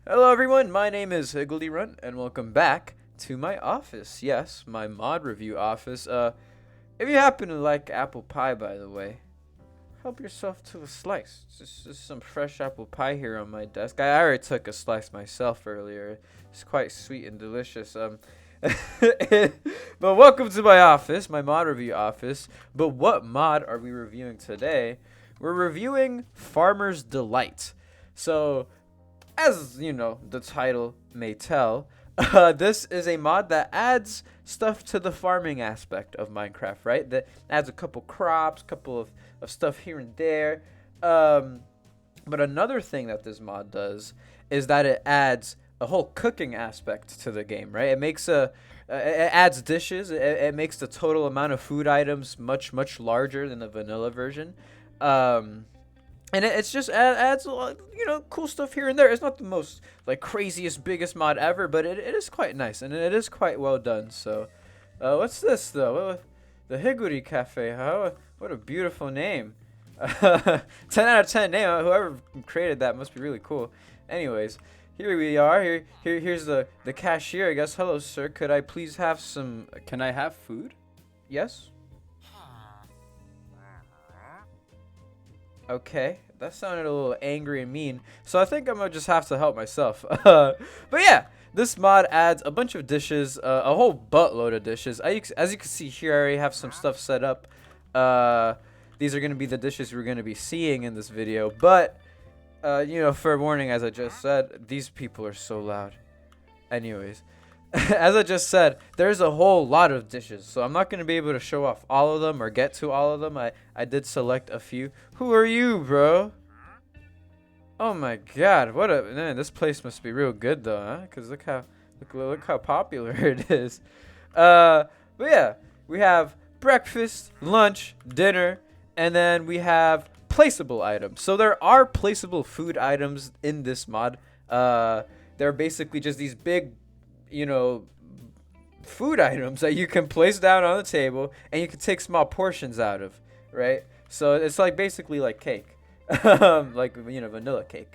Hello everyone, my name is Higgledy and welcome back to my office. Yes, my mod review office. If you happen to like apple pie, by the way, help yourself to a slice. Just some fresh apple pie here on my desk. I already took a slice myself earlier. It's quite sweet and delicious. But welcome to my office, my mod review office. But what mod are we reviewing today? We're reviewing Farmer's Delight. So, as you know, the title may tell, this is a mod that adds stuff to the farming aspect of Minecraft, right? That adds a couple crops, couple of stuff here and there. But another thing that this mod does is that it adds a whole cooking aspect to the game, right? It adds dishes. It makes the total amount of food items much larger than the vanilla version. And it's just adds a lot, cool stuff here and there. It's not the most like craziest, biggest mod ever, but it is quite nice and it is quite well done. So, what's this though? The Higuri Cafe, huh? What a beautiful name. 10 out of 10 name. Whoever created that must be really cool. Anyways, here we are. Here's the cashier, I guess. Hello, sir. Could I please have some? Can I have food? Yes. Okay, that sounded a little angry and mean, so I think I'm gonna just have to help myself. But yeah, this mod adds a bunch of dishes, a whole buttload of dishes. As you can see here, I already have some stuff set up. These are gonna be the dishes we're gonna be seeing in this video, but fair warning, as I just said, these people are so loud. Anyways. As I just said, there's a whole lot of dishes, so I'm not going to be able to show off all of them or get to all of them. I did select a few. Who are you, bro? Oh my god, man, this place must be real good though, huh? Because look how popular it is. But yeah, we have breakfast, lunch, dinner, and then we have placeable items. So there are placeable food items in this mod. They're basically just these big food items that you can place down on the table and you can take small portions out of, right? So it's like basically like cake, like vanilla cake.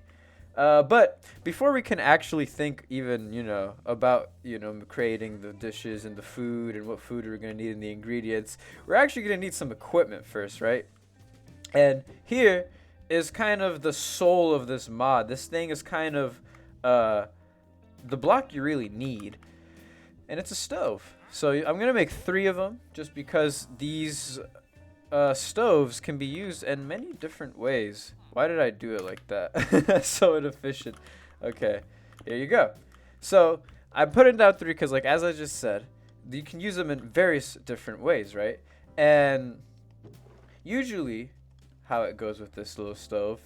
But before we can actually think even about creating the dishes and the food and what food we're gonna need and the ingredients, we're actually gonna need some equipment first, right? And here is kind of the soul of this mod. This thing is kind of the block you really need, and it's a stove. So I'm gonna make 3 of them just because these stoves can be used in many different ways. Why did I do it like that? So inefficient. Okay, here you go. So I put it down 3 because, like, as I just said, you can use them in various different ways, right? And usually how it goes with this little stove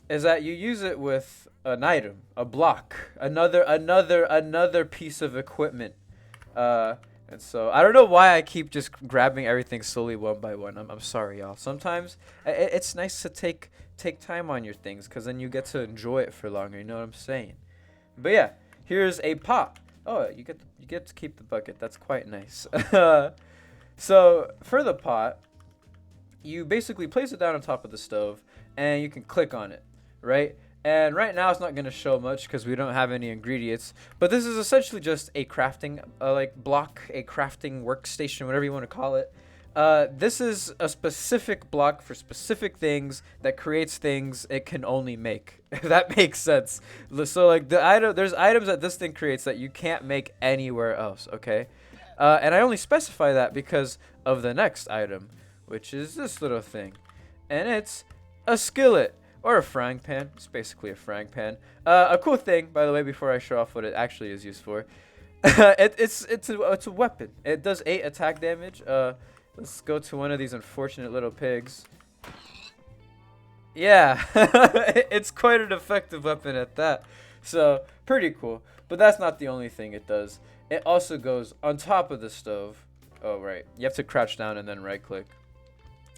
is that you use it with an item, a block, another piece of equipment. And so I don't know why I keep just grabbing everything slowly one by one. I'm sorry, y'all. Sometimes it's nice to take time on your things because then you get to enjoy it for longer. You know what I'm saying? But yeah, here's a pot. Oh, you get to keep the bucket. That's quite nice. So for the pot, you basically place it down on top of the stove and you can click on it, right? And right now it's not going to show much because we don't have any ingredients, but this is essentially just a crafting block, a crafting workstation, whatever you want to call it. This is a specific block for specific things that creates things it can only make. If that makes sense. So like there's items that this thing creates that you can't make anywhere else, okay? And I only specify that because of the next item, which is this little thing. And it's a skillet. Or a frying pan. It's basically a frying pan. A cool thing, by the way, before I show off what it actually is used for. It's a weapon. It does 8 attack damage. Let's go to one of these unfortunate little pigs. Yeah, it's quite an effective weapon at that. So, pretty cool. But that's not the only thing it does. It also goes on top of the stove. Oh, right. You have to crouch down and then right click.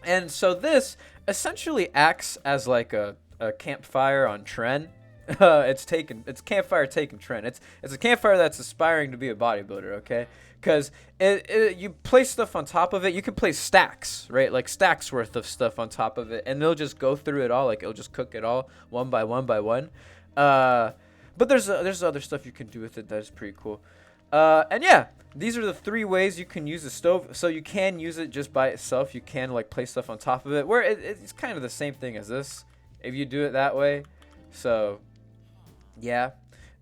And so this essentially acts as like a campfire on trend. It's campfire taken trend. It's a campfire that's aspiring to be a bodybuilder, okay? Because you place stuff on top of it. You can place stacks, right? Like stacks worth of stuff on top of it, and they'll just go through it all. Like it'll just cook it all one by one by one. But there's other stuff you can do with it that is pretty cool. And yeah, these are the 3 ways you can use the stove. So you can use it just by itself. You can like place stuff on top of it, where it's kind of the same thing as this if you do it that way. So yeah.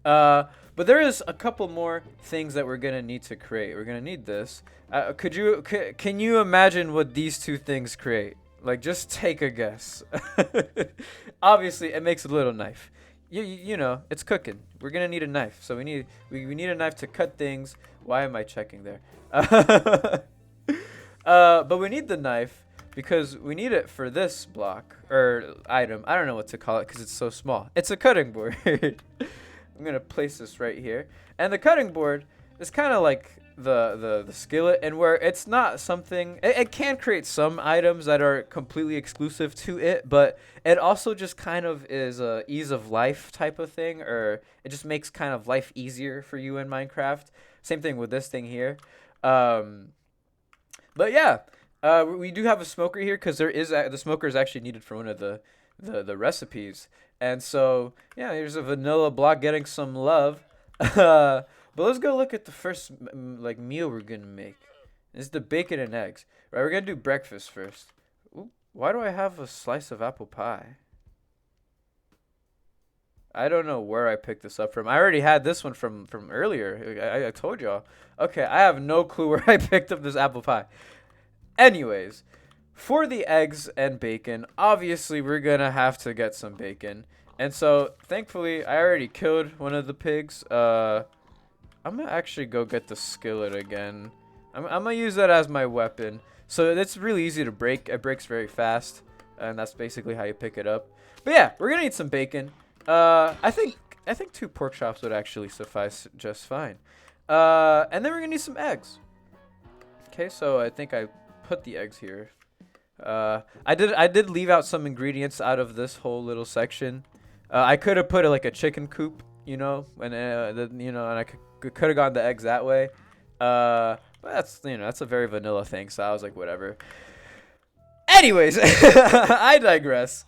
But there is a couple more things that we're gonna need to create. We're gonna need this. Can you imagine what these 2 things create? Like, just take a guess. Obviously, it makes a little knife. You know, it's cooking. We're gonna need a knife, so we need a knife to cut things. Why am I checking there? But we need the knife because we need it for this block or item. I don't know what to call it because it's so small. It's a cutting board. I'm gonna place this right here, and the cutting board is kind of like the skillet, and where it's not something, it can create some items that are completely exclusive to it, but it also just kind of is a ease of life type of thing, or it just makes kind of life easier for you in Minecraft. Same thing with this thing here. But yeah, we do have a smoker here because the smoker is actually needed for one of the recipes. And so yeah, here's a vanilla block getting some love. But let's go look at the first like meal we're gonna make. It's the bacon and eggs. Right, we're gonna do breakfast first. Ooh, why do I have a slice of apple pie? I don't know where I picked this up from. I already had this one from earlier. I told y'all. Okay, I have no clue where I picked up this apple pie. Anyways, for the eggs and bacon, obviously we're gonna have to get some bacon. And so, thankfully, I already killed one of the pigs. I'm gonna actually go get the skillet again. I'm gonna use that as my weapon. So it's really easy to break. It breaks very fast, and that's basically how you pick it up. But yeah, we're gonna need some bacon. I think 2 pork chops would actually suffice just fine. And then we're gonna need some eggs. Okay, so I think I put the eggs here. I did leave out some ingredients out of this whole little section. I could have put like a chicken coop, you know, and and I could have gone the eggs that way. But that's a very vanilla thing, so I was like, whatever. Anyways, I digress.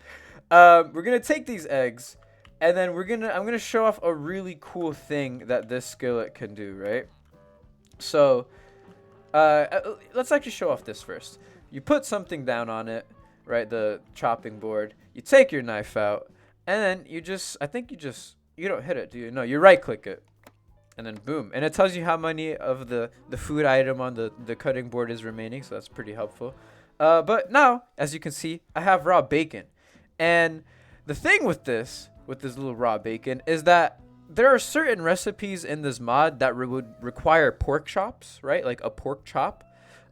We're gonna take these eggs, and then I'm gonna show off a really cool thing that this skillet can do, right? So, let's actually show off this first. You put something down on it, right? The chopping board. You take your knife out, and then you don't hit it, do you? No, you right click it. And then boom. And it tells you how many of the food item on the cutting board is remaining, so that's pretty helpful. But now, as you can see, I have raw bacon. And the thing with this little raw bacon, is that there are certain recipes in this mod that would require pork chops, right? Like a pork chop.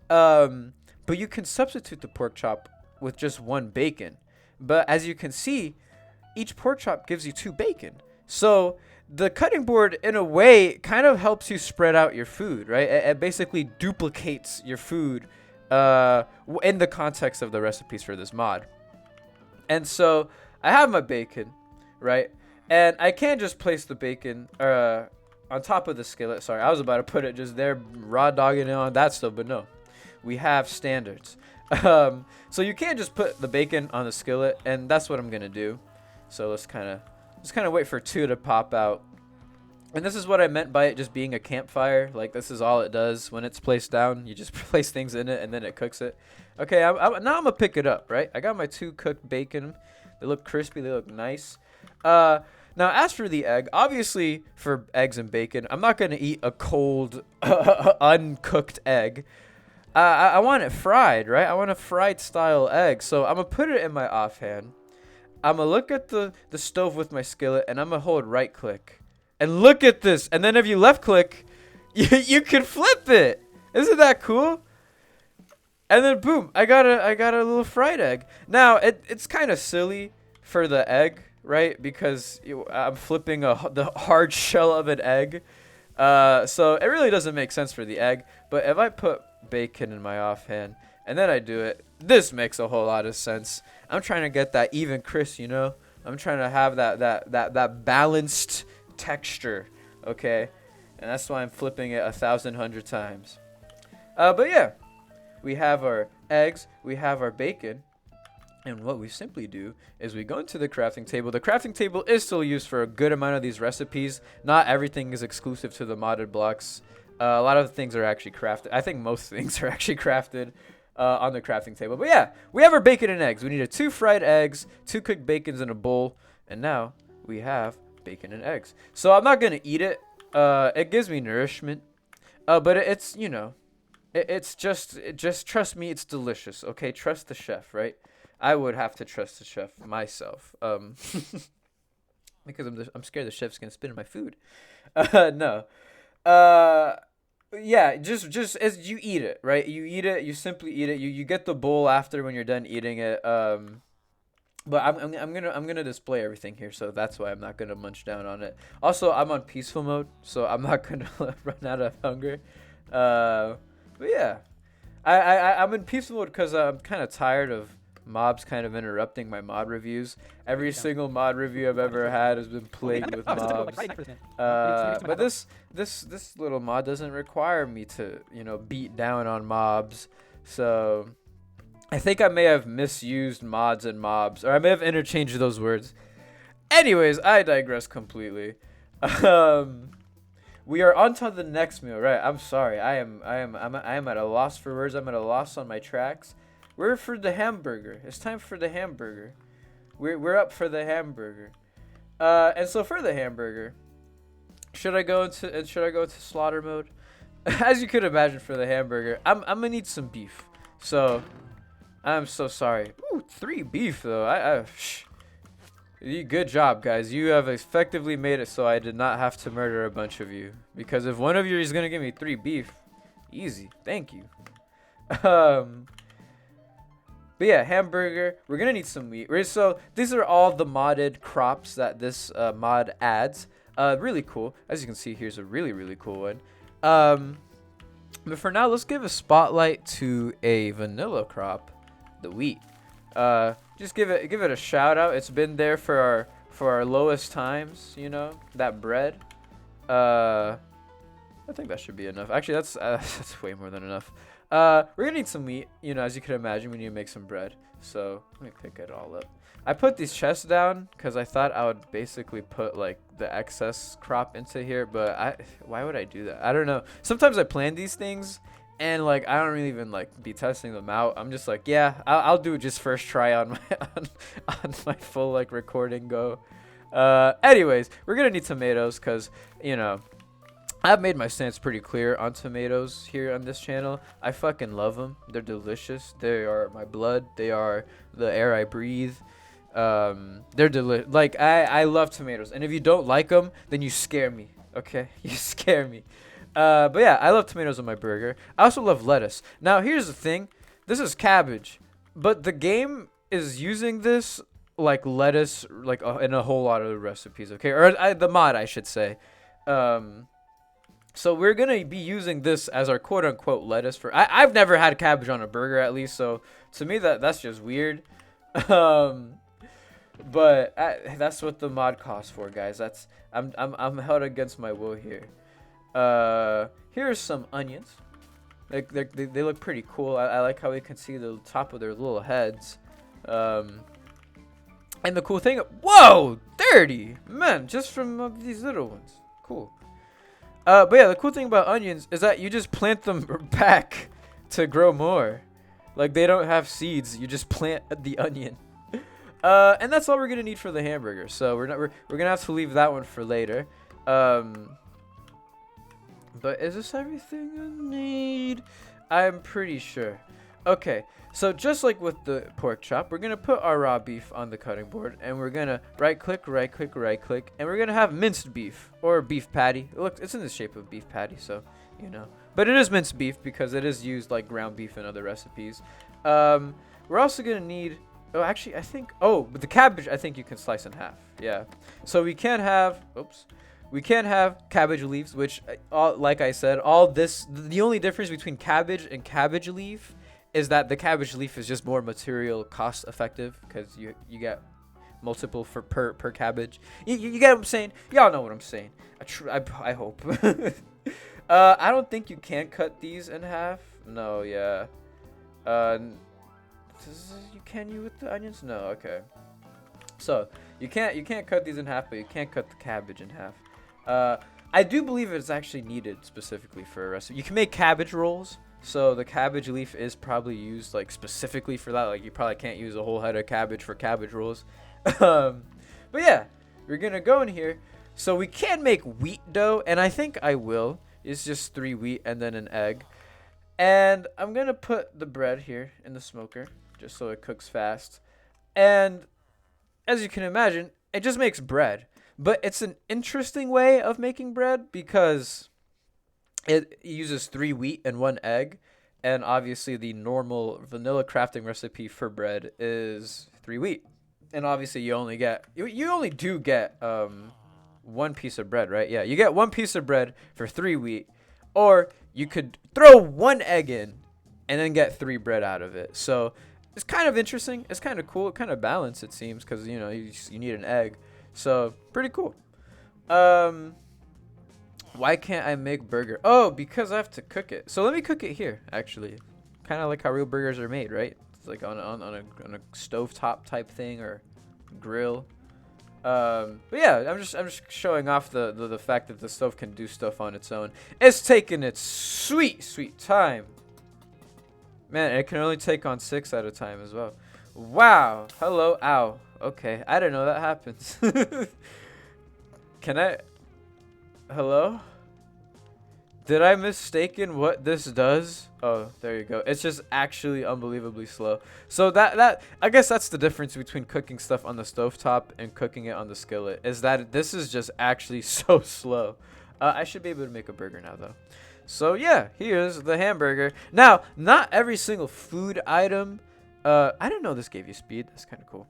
But you can substitute the pork chop with just 1 bacon. But as you can see, each pork chop gives you 2 bacon. So the cutting board, in a way, kind of helps you spread out your food, right? It basically duplicates your food in the context of the recipes for this mod. And so I have my bacon, right? And I can't just place the bacon on top of the skillet. Sorry, I was about to put it just there, raw dogging it on that stuff, but no. We have standards. So you can't just put the bacon on the skillet, and that's what I'm going to do. So let's kind of wait for 2 to pop out. And this is what I meant by it just being a campfire. Like, this is all it does when it's placed down. You just place things in it, and then it cooks it. Okay, now I'm going to pick it up, right? I got my 2 cooked bacon. They look crispy. They look nice. Now, as for the egg, obviously, for eggs and bacon, I'm not going to eat a cold, uncooked egg. I want it fried, right? I want a fried style egg. So I'm going to put it in my offhand. I'm going to look at the stove with my skillet, and I'm going to hold right click. And look at this. And then if you left click, you can flip it. Isn't that cool? And then boom, I got a little fried egg. Now, it's kind of silly for the egg, right? Because I'm flipping the hard shell of an egg. So it really doesn't make sense for the egg. But if I put bacon in my offhand and then I do it, this makes a whole lot of sense. I'm trying to get that even crisp, you know? I'm trying to have that balanced texture, okay? And that's why I'm flipping it 1,100 times. But yeah, we have our eggs, we have our bacon. And what we simply do is we go into the crafting table. The crafting table is still used for a good amount of these recipes. Not everything is exclusive to the modded blocks. A lot of things are actually crafted. I think most things are actually crafted on the crafting table. But yeah, we have our bacon and eggs. We need 2 fried eggs, 2 cooked bacons in a bowl. And now we have bacon and eggs. So I'm not going to eat it. It gives me nourishment. But it's, you know, it's just trust me, it's delicious. Okay, trust the chef, right? I would have to trust the chef myself, because I'm scared the chef's gonna spit in my food. No, yeah, just as you eat it, right? You eat it, you simply eat it. You get the bowl after when you're done eating it. But I'm gonna display everything here, so that's why I'm not gonna munch down on it. Also, I'm on peaceful mode, so I'm not gonna run out of hunger. But yeah, I'm in peaceful mode because I'm kind of tired of mobs kind of interrupting my mod reviews. Every single mod review I've ever had has been plagued with mobs. But this little mod doesn't require me to, you know, beat down on mobs. So I think I may have misused mods and mobs, or I may have interchanged those words. Anyways, I digress completely. We are on to the next meal, right? I'm sorry. I am at a loss for words. I'm at a loss on my tracks. We're for the hamburger. It's time for the hamburger. We're up for the hamburger. And so for the hamburger, should I go into slaughter mode? As you could imagine, for the hamburger, I'm gonna need some beef. So I'm so sorry. Ooh, 3 beef though. Good job, guys. You have effectively made it so I did not have to murder a bunch of you. Because if one of you is gonna give me 3 beef, easy. Thank you. But yeah, hamburger. We're gonna need some meat. So these are all the modded crops that this mod adds. Really cool. As you can see, here's a really cool one. But for now, let's give a spotlight to a vanilla crop, the wheat. Just give it a shout out. It's been there for our lowest times. You know, that bread. I think that should be enough. Actually, that's way more than enough. We're gonna need some meat, you know, as you can imagine. We need to make some bread, so let me pick it all up. I put these chests down because I thought I would basically put like the excess crop into here, but why would I do that? I don't know. Sometimes I plan these things and like I don't really even like be testing them out. I'm just like, yeah, I'll do it just first try on my on my full like recording go. Anyways, we're gonna need tomatoes because, you know, I've made my stance pretty clear on tomatoes here on this channel. I fucking love them. They're delicious. They are my blood. They are the air I breathe. They're delicious. Like, I love tomatoes. And if you don't like them, then you scare me. Okay? You scare me. But yeah, I love tomatoes on my burger. I also love lettuce. Now, here's the thing. This is cabbage. But the game is using this like lettuce like in a whole lot of the recipes. Okay? Or the mod, I should say. So we're going to be using this as our quote-unquote lettuce for... I've never had cabbage on a burger, at least, so to me that's just weird. But that's what the mod costs for, guys. I'm held against my will here. Here's some onions. They look pretty cool. I like how we can see the top of their little heads. And the cool thing... Whoa! 30! Man, just from these little ones. Cool. But yeah, the cool thing about onions is that you just plant them back to grow more. Like, they don't have seeds. You just plant the onion. And that's all we're gonna need for the hamburger. So we're gonna have to leave that one for later. But is this everything I need? I'm pretty sure. Okay, so just like with the pork chop, we're gonna put our raw beef on the cutting board, and we're gonna right click, and we're gonna have minced beef or beef patty. Look, it's in the shape of beef patty, so you know. But it is minced beef because it is used like ground beef in other recipes. We're also gonna need. Oh, actually, I think. Oh, but the cabbage, I think you can slice in half. Yeah. So we can't have. Oops. We can't have cabbage leaves, which, like I said, all this. The only difference between cabbage and cabbage leaf is that the cabbage leaf is just more material cost effective because you get multiple per cabbage. You get what I'm saying? Y'all know what I'm saying. I hope. I don't think you can cut these in half. No, yeah. Can you with the onions? No. Okay. So you can't cut these in half, but you can't cut the cabbage in half. I do believe it's actually needed specifically for a recipe. You can make cabbage rolls, so the cabbage leaf is probably used like specifically for that. Like you probably can't use a whole head of cabbage for cabbage rolls. um, but yeah, we're gonna go in here. So we can make wheat dough, and I think I will. It's just 3 wheat and then an egg. And I'm gonna put the bread here in the smoker just so it cooks fast. And as you can imagine, it just makes bread. But it's an interesting way of making bread because it uses 3 wheat and 1 egg. And obviously, the normal vanilla crafting recipe for bread is 3 wheat. And obviously, you only do get 1 piece of bread, right? Yeah, you get 1 piece of bread for 3 wheat. Or you could throw 1 egg in and then get 3 bread out of it. So it's kind of interesting. It's kind of cool. Kind of balanced, it seems, because you need an egg. So pretty cool. Why can't I make burger? Oh, because I have to cook it. So let me cook it here. Actually, kind of like how real burgers are made, right? It's like on a stovetop type thing or grill. But yeah, I'm just showing off the fact that the stove can do stuff on its own. It's taking its sweet time. Man, it can only take on 6 at a time as well. Wow. Hello. Ow. Okay. I didn't know that happens. Can I? Hello? Did I mistaken what this does? Oh, there you go. It's just actually unbelievably slow. So that I guess that's the difference between cooking stuff on the stovetop and cooking it on the skillet. Is that this is just actually so slow. I should be able to make a burger now though. So yeah, here's the hamburger. Now, not every single food item. I didn't know this gave you speed. That's kind of cool.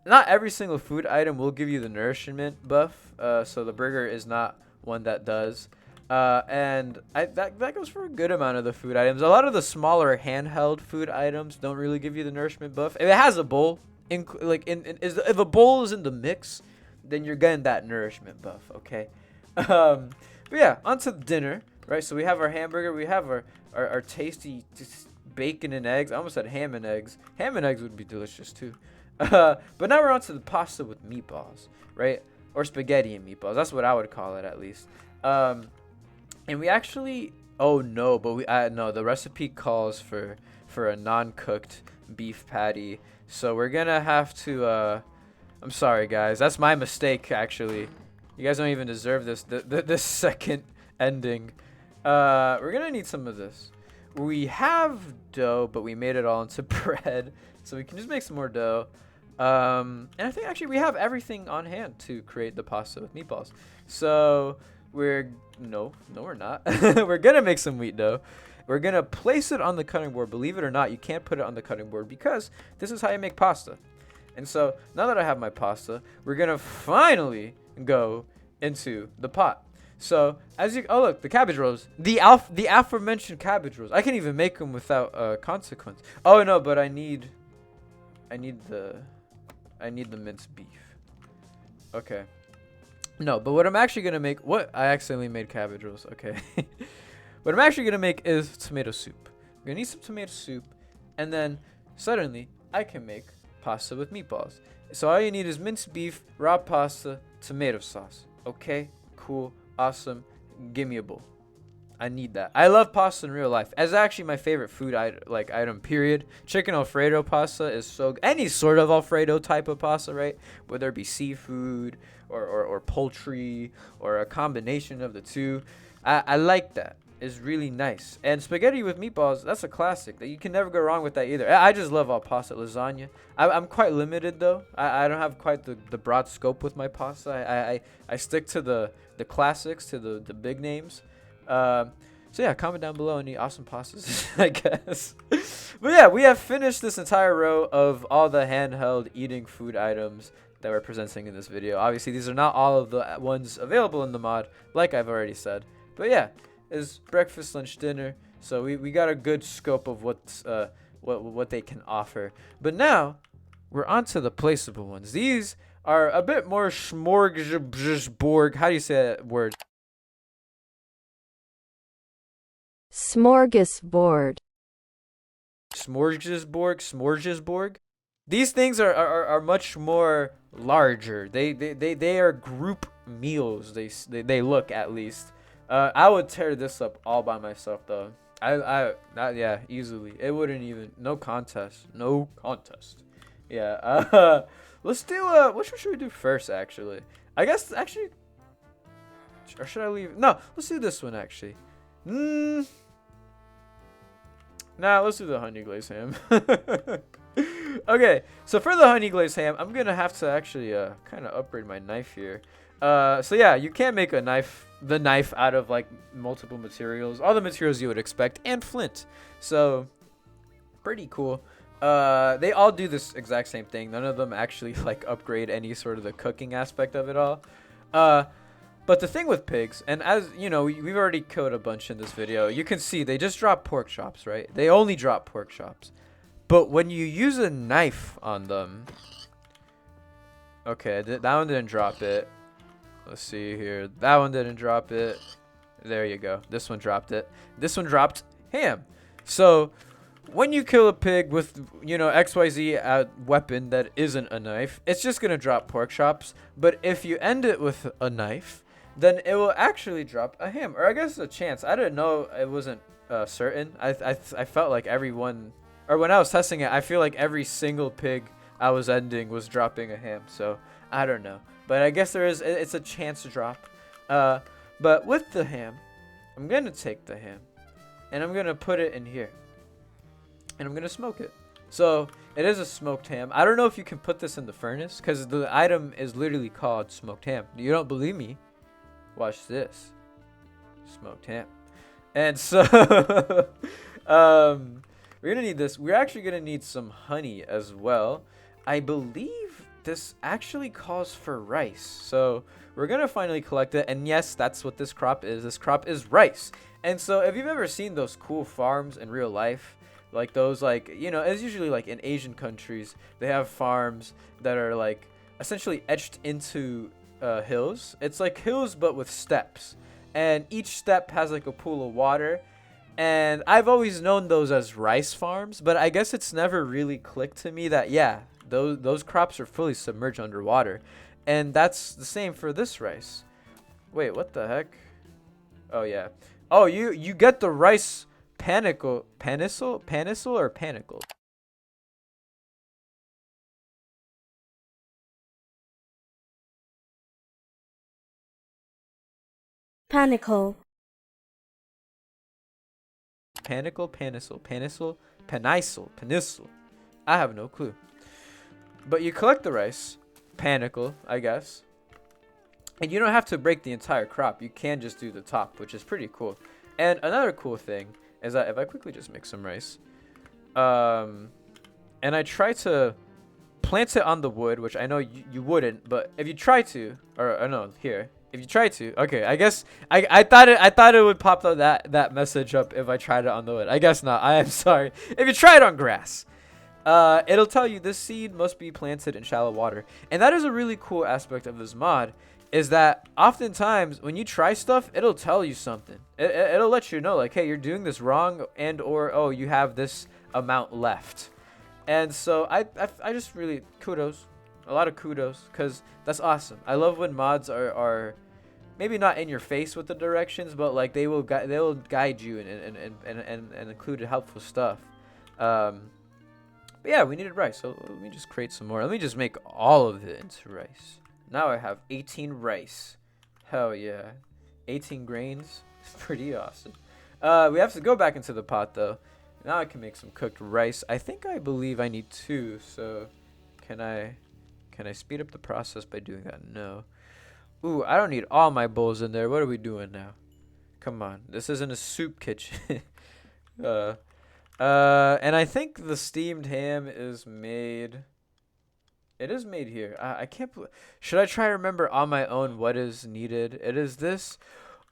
Not every single food item will give you the nourishment buff. So the burger is not one that does. And that goes for a good amount of the food items. A lot of the smaller handheld food items don't really give you the nourishment buff. If it has a bowl, if a bowl is in the mix, then you're getting that nourishment buff. Okay. But yeah, onto dinner, right? So we have our hamburger, we have our tasty bacon and eggs. I almost said ham and eggs. Ham and eggs would be delicious too. But now we're onto the pasta with meatballs, right? Or spaghetti and meatballs. That's what I would call it at least. And we actually, oh no, but no, the recipe calls for a non-cooked beef patty. So we're gonna have to, I'm sorry guys, that's my mistake actually. You guys don't even deserve this second ending. We're gonna need some of this. We have dough, but we made it all into bread, so we can just make some more dough. And I think actually we have everything on hand to create the pasta with meatballs. So we're not. We're gonna make some wheat dough. We're gonna place it on the cutting board. Believe it or not, you can't put it on the cutting board because this is how you make pasta. And so now that I have my pasta, we're gonna finally go into the pot. So oh look, the cabbage rolls, the aforementioned cabbage rolls. I can even make them without consequence. Oh no, but I need the minced beef. Okay. No, but what I'm actually gonna make, I accidentally made cabbage rolls. Okay. What I'm actually gonna make is tomato soup. I'm gonna need some tomato soup, and then suddenly I can make pasta with meatballs. So all you need is minced beef, raw pasta, tomato sauce. Okay, cool, awesome. Give me a bowl. I need that. I love pasta in real life. It's actually my favorite food item, period. Chicken Alfredo pasta is so good. Any sort of Alfredo type of pasta, right? Whether it be seafood or poultry or a combination of the two. I like that. It's really nice. And spaghetti with meatballs, that's a classic. You can never go wrong with that either. I just love all pasta. Lasagna. I'm quite limited though. I don't have quite the broad scope with my pasta. I stick to the classics, to the big names. So yeah, comment down below any awesome pastas, I guess. But yeah, we have finished this entire row of all the handheld eating food items that we're presenting in this video. Obviously, these are not all of the ones available in the mod, like I've already said. But yeah, it's breakfast, lunch, dinner. So we got a good scope of what they can offer. But now we're on to the placeable ones. These are a bit more smorgasbord. How do you say that word? Smorgasbord. smorgasbord. These things are much more larger. They are group meals. They look, at least. I would tear this up all by myself though. Not, yeah, easily. It wouldn't even, no contest. No contest. Yeah. Let's do what should we do first actually? I guess actually, or should I leave? No, let's do this one actually. Nah, let's do the honey glazed ham. Okay, so for the honey glazed ham, I'm gonna have to actually kind of upgrade my knife here. So yeah, you can make the knife out of like multiple materials, all the materials you would expect, and flint. So pretty cool. They all do this exact same thing. None of them actually like upgrade any sort of the cooking aspect of it all. But the thing with pigs, and as you know, we've already killed a bunch in this video. You can see they just drop pork chops, right? They only drop pork chops. But when you use a knife on them, okay, that one didn't drop it. Let's see here. That one didn't drop it. There you go. This one dropped it. This one dropped ham. So when you kill a pig with, XYZ weapon that isn't a knife, it's just going to drop pork chops. But if you end it with a knife, then it will actually drop a ham. Or I guess a chance. I didn't know. It wasn't certain. I felt like everyone, or when I was testing it, I feel like every single pig I was ending was dropping a ham. So I don't know. But I guess it's a chance to drop. But with the ham, I'm going to take the ham and I'm going to put it in here. And I'm going to smoke it. So it is a smoked ham. I don't know if you can put this in the furnace because the item is literally called smoked ham. You don't believe me? Watch this. Smoked ham. And so we're going to need this. We're actually going to need some honey as well. I believe this actually calls for rice. So we're going to finally collect it. And yes, that's what this crop is. This crop is rice. And so if you've ever seen those cool farms in real life, like those, like, it's usually like in Asian countries, they have farms that are like essentially etched into hills. It's like hills but with steps, and each step has like a pool of water. And I've always known those as rice farms, but I guess it's never really clicked to me that yeah, those crops are fully submerged underwater. And that's the same for this rice. Wait, what the heck? Oh yeah. Oh, you get the rice panicle or panicle? Panicle. Panisle. I have no clue. But you collect the rice, panicle, I guess. And you don't have to break the entire crop. You can just do the top, which is pretty cool. And another cool thing is that if I quickly just make some rice, and I try to plant it on the wood, which I know you wouldn't, but if you try to, or no, here, if you try to, okay, I guess I thought it would pop up that message up if I tried it on the wood. I guess not. I am sorry. If you try it on grass, it'll tell you this seed must be planted in shallow water, and that is a really cool aspect of this mod. Is that oftentimes when you try stuff, it'll tell you something. It'll let you know, like, hey, you're doing this wrong, and or oh, you have this amount left. And so I just really a lot of kudos, because that's awesome. I love when mods are maybe not in your face with the directions, but like they'll guide you and include helpful stuff. But yeah, we needed rice, so let me just create some more. Let me just make all of it into rice. Now I have 18 rice. Hell yeah. 18 grains. It's pretty awesome. We have to go back into the pot though. Now I can make some cooked rice. I believe I need 2. So can I speed up the process by doing that? No. Ooh, I don't need all my bowls in there. What are we doing now? Come on. This isn't a soup kitchen. And I think the steamed ham is made. It is made here. I can't. Should I try to remember on my own what is needed? It is this.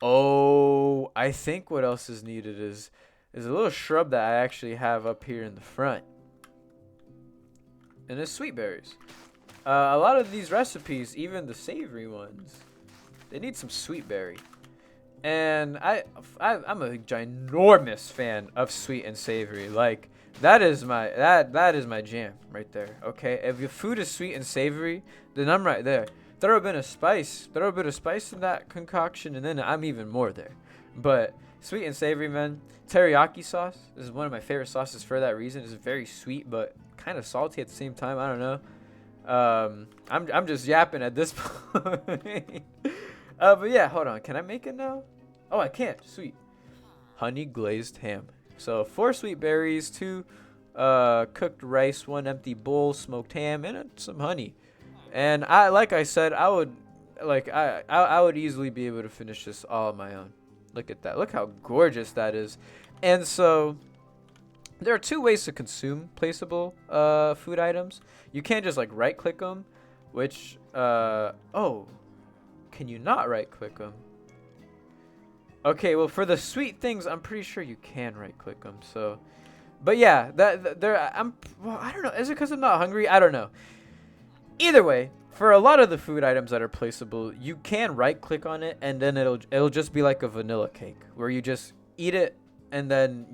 Oh, I think what else is needed is a little shrub that I actually have up here in the front. And it's sweet berries. A lot of these recipes, even the savory ones, they need some sweet berry. And I'm a ginormous fan of sweet and savory. Like that is my jam right there. Okay, if your food is sweet and savory, then I'm right there. Throw a bit of spice in that concoction, and then I'm even more there. But sweet and savory, man. Teriyaki sauce is one of my favorite sauces for that reason. It's very sweet but kind of salty at the same time. I don't know. I'm just yapping at this point. But yeah, hold on. Can I make it now? Oh, I can't. Sweet. Honey glazed ham. So 4 sweet berries, 2 cooked rice, 1 empty bowl, smoked ham, and some honey. And like I said, I would easily be able to finish this all on my own. Look at that. Look how gorgeous that is. And so there are 2 ways to consume placeable food items. You can't just like right click them, which oh, can you not right click them? Okay, well for the sweet things, I'm pretty sure you can right click them. So, but yeah, I don't know. Is it because I'm not hungry? I don't know. Either way, for a lot of the food items that are placeable, you can right click on it and then it'll just be like a vanilla cake where you just eat it and then,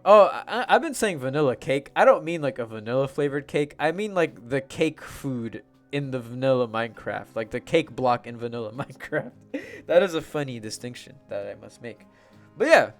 I've been saying vanilla cake. I don't mean like a vanilla flavored cake. I mean like the cake food in the vanilla Minecraft, like the cake block in vanilla Minecraft. That is a funny distinction that I must make. But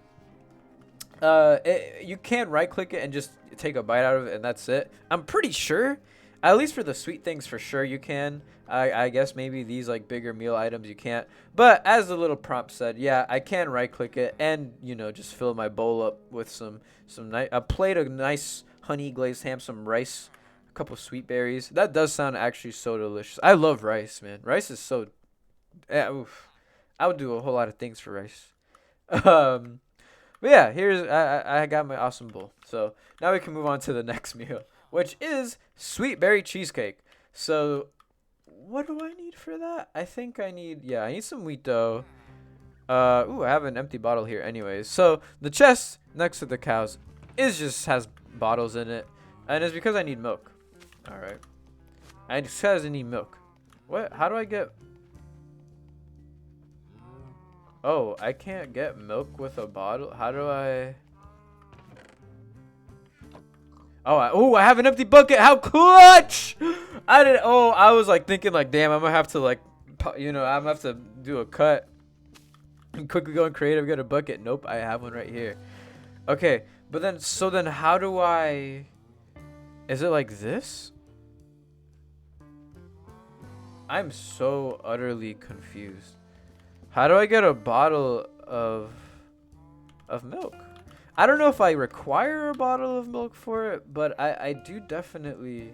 yeah, you can right click it and just take a bite out of it and that's it. I'm pretty sure, at least for the sweet things for sure you can. I guess maybe these like bigger meal items you can't. But as the little prompt said, yeah, I can right click it and just fill my bowl up with a plate of nice honey glazed ham, some rice, a couple sweet berries. That does sound actually so delicious. I love rice, man. Rice is so oof. I would do a whole lot of things for rice. But yeah, I got my awesome bowl. So now we can move on to the next meal, which is sweet berry cheesecake. So what do I need for that? I think I need some wheat dough. I have an empty bottle here anyways. So the chest next to the cows has bottles in it. And it's because I need milk. Alright. It says I need milk. What? How do I get... Oh, I can't get milk with a bottle? How do I... Oh, I have an empty bucket. How clutch! I was like thinking like, damn, I'm gonna have to like, I'm gonna have to do a cut and quickly go and creative, get a bucket. Nope, I have one right here. Okay, but then how do I, is it like this? I'm so utterly confused. How do I get a bottle of milk? I don't know if I require a bottle of milk for it, but I do definitely...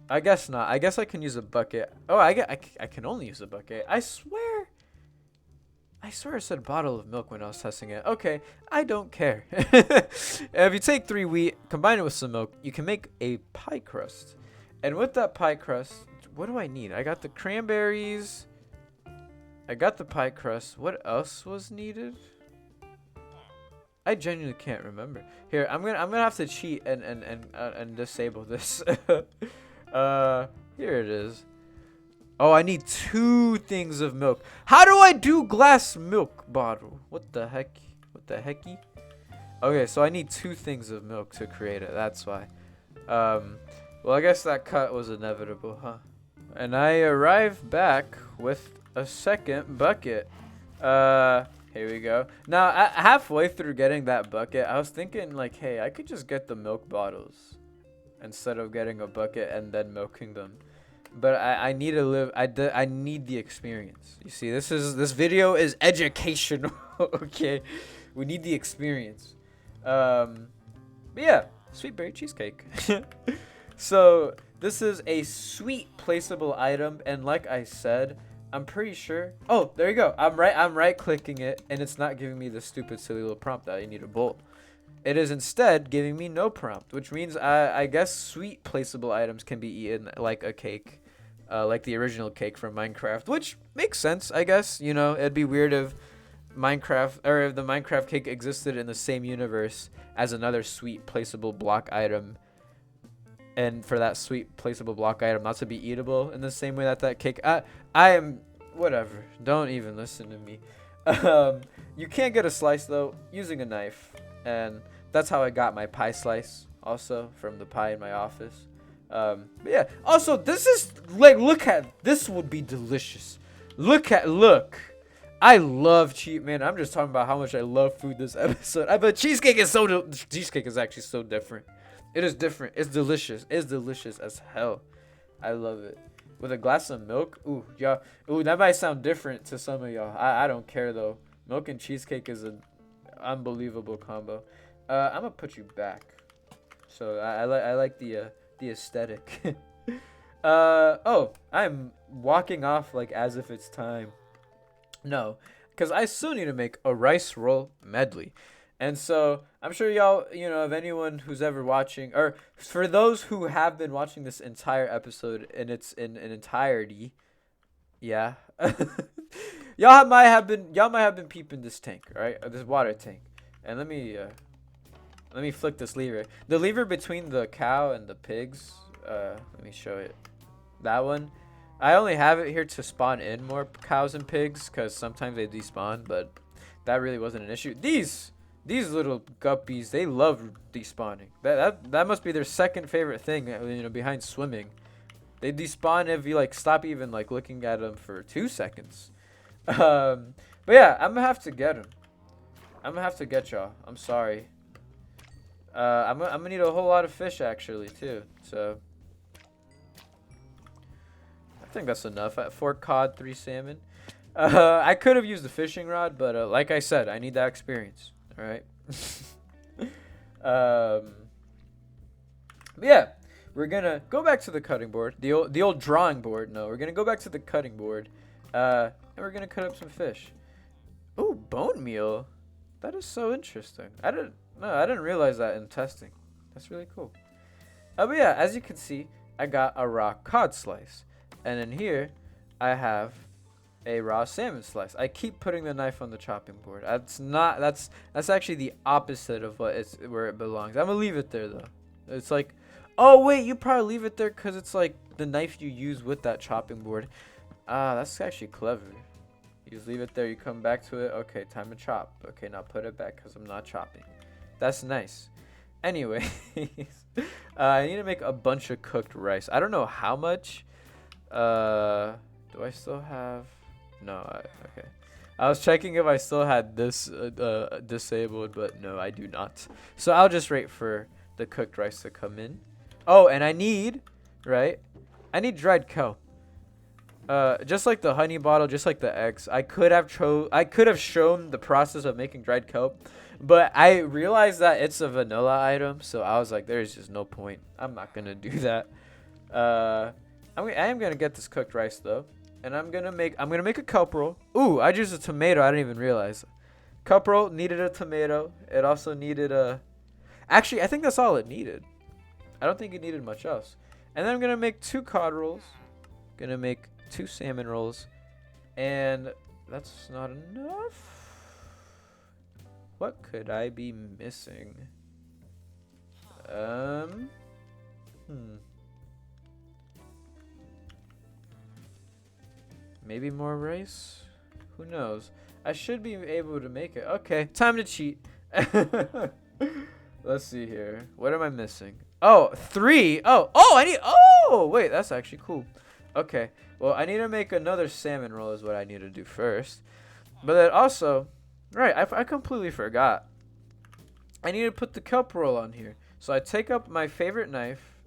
I guess not. I guess I can use a bucket. Oh, I can only use a bucket. I swear it said bottle of milk when I was testing it. Okay, I don't care. If you take 3 wheat, combine it with some milk, you can make a pie crust. And with that pie crust, what do I need? I got the cranberries. I got the pie crust. What else was needed? I genuinely can't remember. Here, I'm gonna have to cheat and disable this. Here it is. Oh, I need 2 things of milk. How do I do glass milk bottle? What the heck? What the hecky? Okay, so I need 2 things of milk to create it. That's why. Well, I guess that cut was inevitable, huh? And I arrived back with a second bucket. Here we go. Now, halfway through getting that bucket, I was thinking, like, hey, I could just get the milk bottles instead of getting a bucket and then milking them. But I need to live. I need the experience. You see, this video is educational. Okay, we need the experience. But yeah, sweet berry cheesecake. So this is a sweet placeable item, and like I said, I'm pretty sure. Oh, there you go. I'm right clicking it, and it's not giving me the stupid silly little prompt that I need a bowl. It is instead giving me no prompt, which means I guess sweet placeable items can be eaten like a cake, like the original cake from Minecraft, which makes sense, I guess. It'd be weird if the Minecraft cake existed in the same universe as another sweet placeable block item, and for that sweet placeable block item not to be eatable in the same way that cake. I am whatever. Don't even listen to me. You can't get a slice though using a knife, and that's how I got my pie slice. also from the pie in my office. But yeah. Also, this is like, look at this. Would be delicious. Look. I love cheese, man. I'm just talking about how much I love food this episode. But cheesecake is cheesecake is actually so different. It is different. It's delicious. It's delicious as hell. I love it. With a glass of milk, ooh, y'all. Ooh, that might sound different to some of y'all. I don't care though. Milk and cheesecake is an unbelievable combo. I'm gonna put you back. So I like the aesthetic. Oh, I'm walking off like as if it's time. No, because I still need to make a rice roll medley. And so I'm sure y'all, of anyone who's ever watching, or for those who have been watching this entire episode in entirety, yeah, y'all might have been peeping this tank, right? This water tank. And let me flick this lever. The lever between the cow and the pigs. Let me show it. That one. I only have it here to spawn in more cows and pigs because sometimes they despawn, but that really wasn't an issue. These little guppies, they love despawning. That must be their second favorite thing, behind swimming. They despawn if you stop even looking at them for 2 seconds. But yeah, I'm gonna have to get them. I'm gonna have to get y'all. I'm sorry. I'm gonna need a whole lot of fish actually too. So I think that's enough. 4 cod, 3 salmon. I could have used the fishing rod, but like I said, I need that experience. All right. But yeah, we're gonna go back to the cutting board, the old drawing board. No, we're gonna go back to the cutting board, and we're gonna cut up some fish. Ooh, bone meal. That is so interesting. I didn't realize that in testing. That's really cool. But yeah, as you can see, I got a raw cod slice. And in here, I have a raw salmon slice. I keep putting the knife on the chopping board. That's actually the opposite of where it belongs. I'm gonna leave it there though. It's like, oh wait, you probably leave it there because it's like the knife you use with that chopping board. That's actually clever. You just leave it there. You come back to it. Okay, time to chop. Okay, now put it back because I'm not chopping. That's nice. Anyway, I need to make a bunch of cooked rice. I don't know how much. Do I still have? No. Okay. I was checking if I still had this disabled, but no, I do not. So I'll just wait for the cooked rice to come in. Oh, and I need dried kelp. Just like the honey bottle, just like the eggs. I could have shown the process of making dried kelp, but I realized that it's a vanilla item, so I was like, there's just no point. I'm not gonna do that. I am gonna get this cooked rice though, and I'm gonna make a kelp roll. Ooh, I used a tomato. I didn't even realize. Kelp roll needed a tomato. It also needed Actually, I think that's all it needed. I don't think it needed much else. And then I'm gonna make 2 cod rolls. Gonna make 2 salmon rolls, and that's not enough. What could I be missing? Maybe more rice? Who knows? I should be able to make it. Okay, time to cheat. Let's see here. What am I missing? Oh, 3. Oh, wait, that's actually cool. Okay, well, I need to make another salmon roll is what I need to do first. But then also, right, I completely forgot. I need to put the kelp roll on here. So I take up my favorite knife,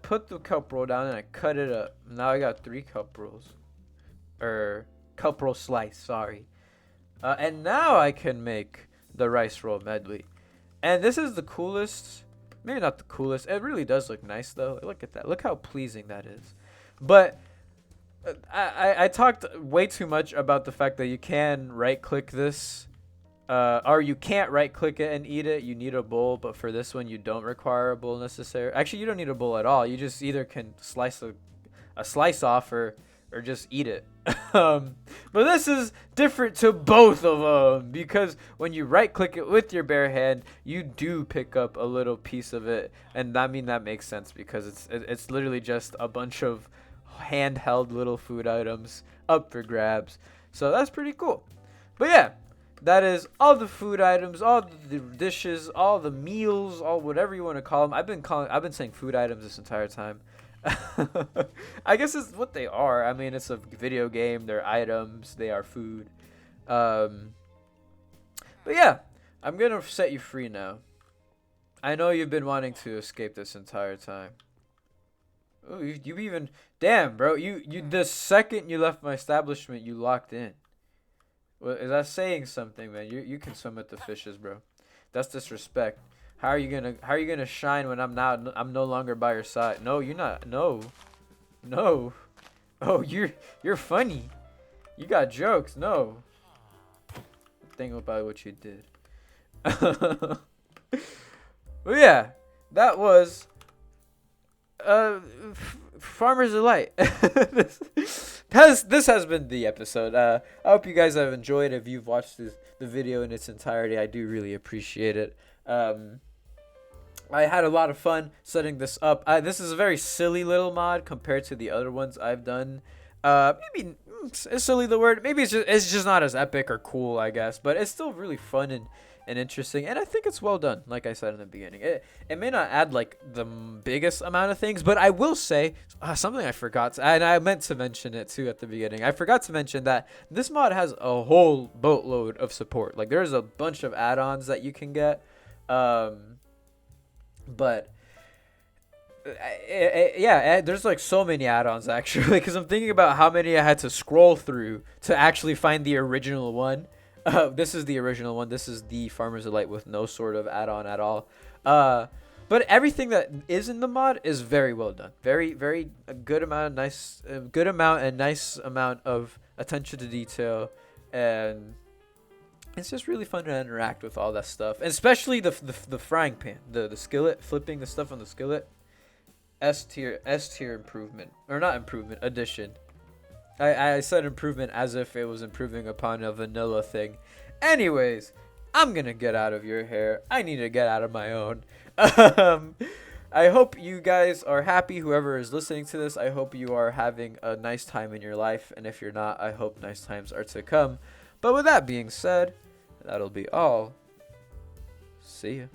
put the kelp roll down, and I cut it up. Now I got 3 kelp rolls. Kelp roll slice, sorry. And now I can make the rice roll medley. And this is the coolest. Maybe not the coolest. It really does look nice, though. Look at that. Look how pleasing that is. But I talked way too much about the fact that you can right-click this. Or you can't right-click it and eat it. You need a bowl. But for this one, you don't require a bowl necessarily. Actually, you don't need a bowl at all. You just either can slice a slice off or just eat it. But this is different to both of them, because when you right click it with your bare hand, you do pick up a little piece of it, and that makes sense because it's literally just a bunch of handheld little food items up for grabs. So that's pretty cool. But yeah, That is all the food items, all the dishes, all the meals, all whatever you want to call them. I've been saying food items this entire time. I guess it's what they are. I mean, it's a video game. They're items. They are food. Um, but yeah, I'm gonna set you free now. I know you've been wanting to escape this entire time. Oh, you even damn, bro. You the second you left my establishment, you locked in. Well, is that saying something, man? You can swim with the fishes, bro. That's disrespect. How are you gonna shine when I'm no longer by your side? No, you're not. No. No. Oh, you're funny. You got jokes. No. Think about what you did. Well, yeah, that was Farmer's Delight. This has been the episode. I hope you guys have enjoyed. If you've watched the video in its entirety, I do really appreciate it. I had a lot of fun setting this up. This is a very silly little mod compared to the other ones I've done. Maybe is silly the word? Maybe it's just not as epic or cool, I guess. But it's still really fun and interesting, and I think it's well done. Like I said in the beginning, it may not add like the biggest amount of things, but I will say something I forgot and I meant to mention it too at the beginning. I forgot to mention that this mod has a whole boatload of support. Like there's a bunch of add-ons that you can get, but there's like so many add-ons actually, because I'm thinking about how many I had to scroll through to actually find the original one. This is the original one. This is the Farmer's Delight with no sort of add-on at all. But everything that is in the mod is very well done. Very, very a good amount and nice amount of attention to detail, and it's just really fun to interact with all that stuff. And especially the frying pan, the skillet, flipping the stuff on the skillet. S tier improvement, or not improvement, addition. I said improvement as if it was improving upon a vanilla thing. Anyways, I'm gonna get out of your hair. I need to get out of my own. I hope you guys are happy. Whoever is listening to this, I hope you are having a nice time in your life. And if you're not, I hope nice times are to come. But with that being said, that'll be all. See ya.